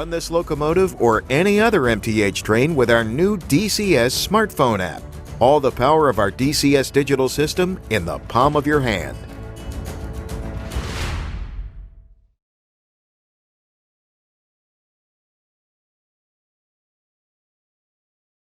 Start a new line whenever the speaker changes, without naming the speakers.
Run this locomotive or any other M.T.H train with our new DCS smartphone app. All the power of our DCS digital system in the palm of your hand.